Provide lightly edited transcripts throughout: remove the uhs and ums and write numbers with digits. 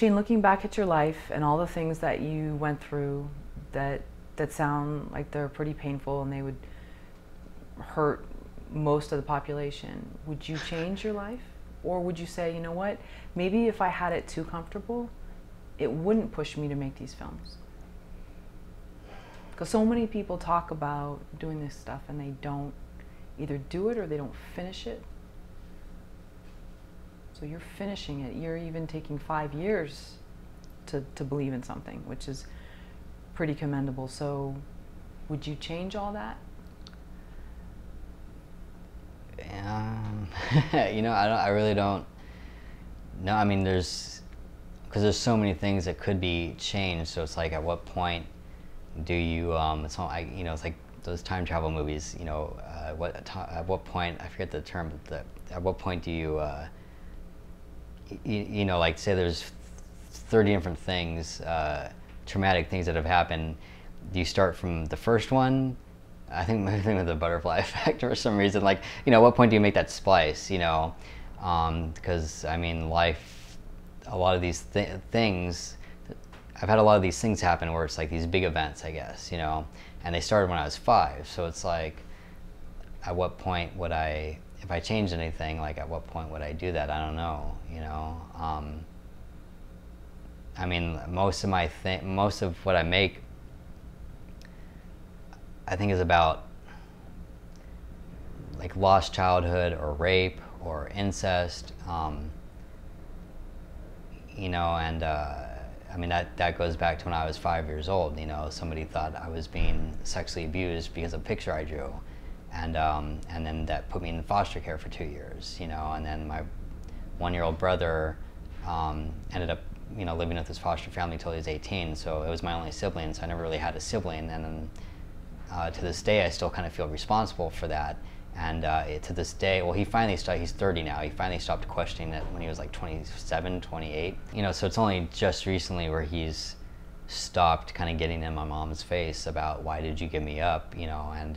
Shane, looking back at your life and all the things that you went through that sound like they're pretty painful and they would hurt most of the population, would you change your life? Or would you say, you know what, maybe if I had it too comfortable, it wouldn't push me to make these films? Because so many people talk about doing this stuff and they don't either do it or they don't finish it. So you're finishing it. You're even taking 5 years to believe in something, which is pretty commendable. So would you change all that? You know, I really don't know. I mean, because there's so many things that could be changed. So it's like, at what point do you? It's all, you know, it's like those time travel movies. You know, at what point, I forget the term. But at what point do you? You know, like, say there's 30 different things, traumatic things that have happened. Do you start from the first one? I think maybe with the butterfly effect for some reason. Like, you know, at what point do you make that splice? You know, because I mean, life, a lot of these things, I've had a lot of these things happen where it's like these big events, I guess, you know, and they started when I was 5. So it's like, at what point would I, if I changed anything, like at what point would I do that? I don't know, you know. I mean, most of what I make, I think, is about like lost childhood or rape or incest, you know, and I mean, that goes back to when I was 5 years old. You know, somebody thought I was being sexually abused because of a picture I drew, and then that put me in foster care for 2 years. You know, and then my 1-year-old brother ended up, you know, living with his foster family until he was 18. So it was my only sibling. So I never really had a sibling, and then. To this day, I still kind of feel responsible for that. And to this day, well, he finally stopped, he's 30 now, he finally stopped questioning it when he was like 27, 28. You know, so it's only just recently where he's stopped kind of getting in my mom's face about, why did you give me up, you know, and,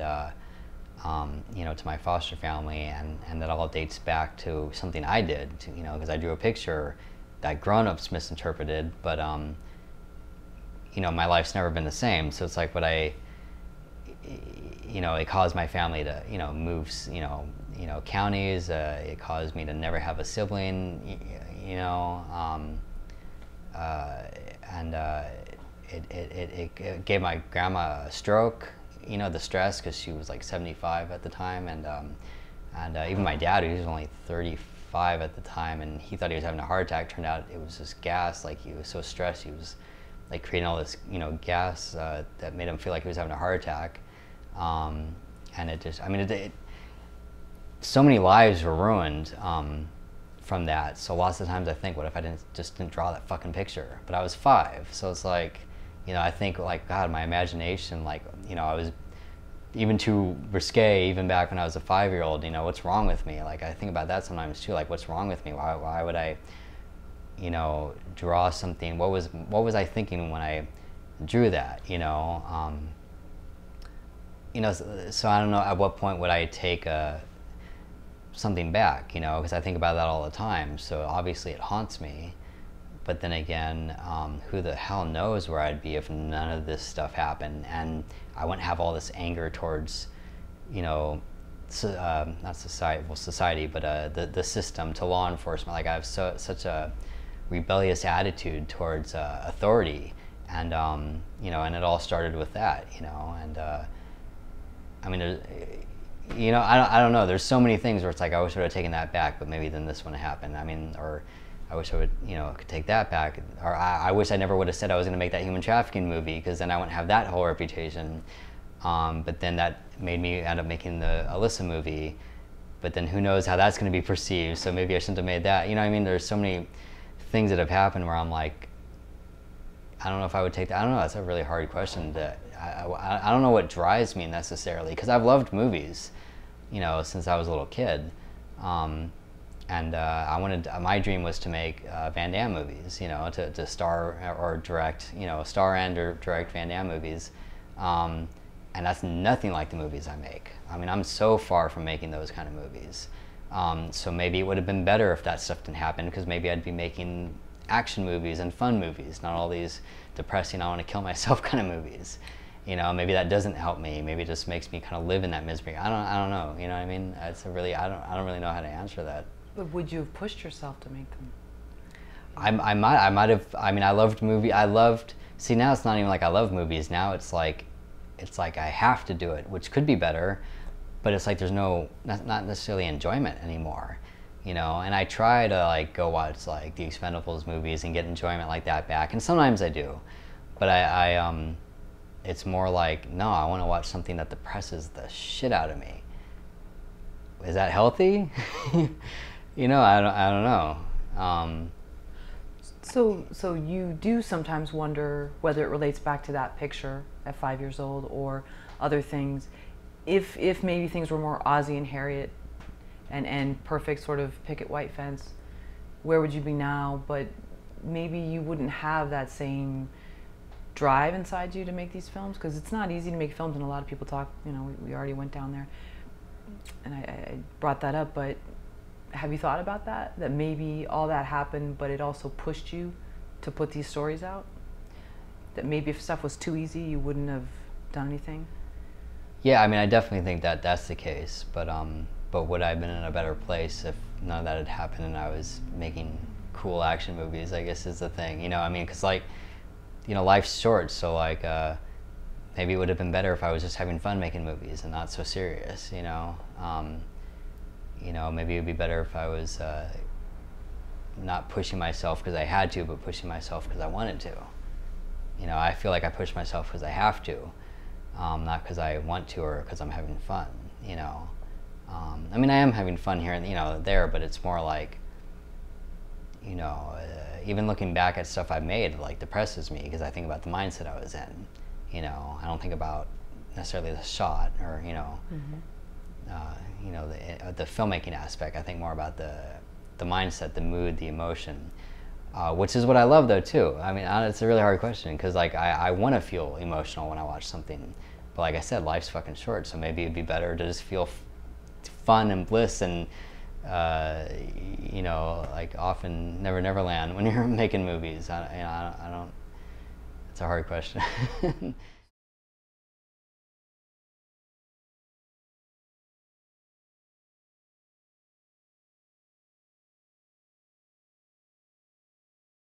you know, to my foster family. And that all dates back to something I did, you know, because I drew a picture that grown-ups misinterpreted, but, you know, my life's never been the same. So it's like, you know, it caused my family to, you know, move, you know, counties. It caused me to never have a sibling, you know, and it gave my grandma a stroke, you know, the stress, because she was like 75 at the time, and even my dad, who was only 35 at the time, and he thought he was having a heart attack. Turned out it was just gas. Like, he was so stressed, he was like creating all this, you know, gas that made him feel like he was having a heart attack. And it just, I mean, so many lives were ruined from that. So lots of times I think, what if I didn't draw that fucking picture? But I was 5, so it's like, you know, I think, like, God, my imagination, like, you know, I was even too risque even back when I was a 5-year-old. You know, what's wrong with me? Like, I think about that sometimes too. Like, what's wrong with me? Why would I, you know, draw something? What was I thinking when I drew that? You know. You know, so I don't know at what point would I take something back, you know, because I think about that all the time. So obviously it haunts me, but then again, who the hell knows where I'd be if none of this stuff happened, and I wouldn't have all this anger towards, you know, not society, well, society, but the system, to law enforcement. Like, I have such a rebellious attitude towards authority, and you know, and it all started with that, you know, and. I mean, you know, I don't know. There's so many things where it's like, I wish I would have taken that back, but maybe then this wouldn't happen. I mean, or I wish I would, you know, could take that back. Or I wish I never would have said I was going to make that human trafficking movie, because then I wouldn't have that whole reputation. But then that made me end up making the Alyssa movie. But then who knows how that's going to be perceived? So maybe I shouldn't have made that. You know what I mean? There's so many things that have happened where I'm like, I don't know if I would take that. I don't know. That's a really hard question. I don't know what drives me necessarily, because I've loved movies, you know, since I was a little kid. And my dream was to make Van Damme movies, you know, to star or direct, you know, star and or direct Van Damme movies. And that's nothing like the movies I make. I mean, I'm so far from making those kind of movies. So maybe it would have been better if that stuff didn't happen, because maybe I'd be making action movies and fun movies, not all these depressing, I want to kill myself kind of movies. You know, maybe that doesn't help me. Maybe it just makes me kind of live in that misery. I don't know. You know what I mean? It's a really, I don't really know how to answer that. But would you have pushed yourself to make them? I might have. I mean, See, now it's not even like I love movies. Now it's like I have to do it, which could be better, but it's like there's not necessarily enjoyment anymore, you know. And I try to like go watch like the Expendables movies and get enjoyment like that back, and sometimes I do, but it's more like, no, I want to watch something that depresses the shit out of me. Is that healthy? You know, I don't know. So you do sometimes wonder whether it relates back to that picture at 5 years old or other things. If maybe things were more Ozzie and Harriet and perfect sort of picket white fence, where would you be now? But maybe you wouldn't have that same drive inside you to make these films, because it's not easy to make films, and a lot of people talk, you know, we already went down there and I brought that up, but have you thought about that? That maybe all that happened, but it also pushed you to put these stories out? That maybe if stuff was too easy, you wouldn't have done anything? Yeah, I mean, I definitely think that that's the case, but would I have been in a better place if none of that had happened and I was making cool action movies, I guess is the thing, you know, I mean, because like, you know, life's short, so like, maybe it would have been better if I was just having fun making movies and not so serious, you know? You know, maybe it would be better if I was not pushing myself because I had to, but pushing myself because I wanted to. You know, I feel like I push myself because I have to, not because I want to or because I'm having fun, you know? I mean, I am having fun here and, you know, there, but it's more like, you know, even looking back at stuff I've made, like, depresses me because I think about the mindset I was in, you know? I don't think about necessarily the shot or, you know, you know, the filmmaking aspect. I think more about the mindset, the mood, the emotion, which is what I love though too. I mean, it's a really hard question because like I want to feel emotional when I watch something, but like I said, life's fucking short, so maybe it'd be better to just feel fun and bliss and you know, like often Never Neverland when you're making movies. I don't. It's a hard question.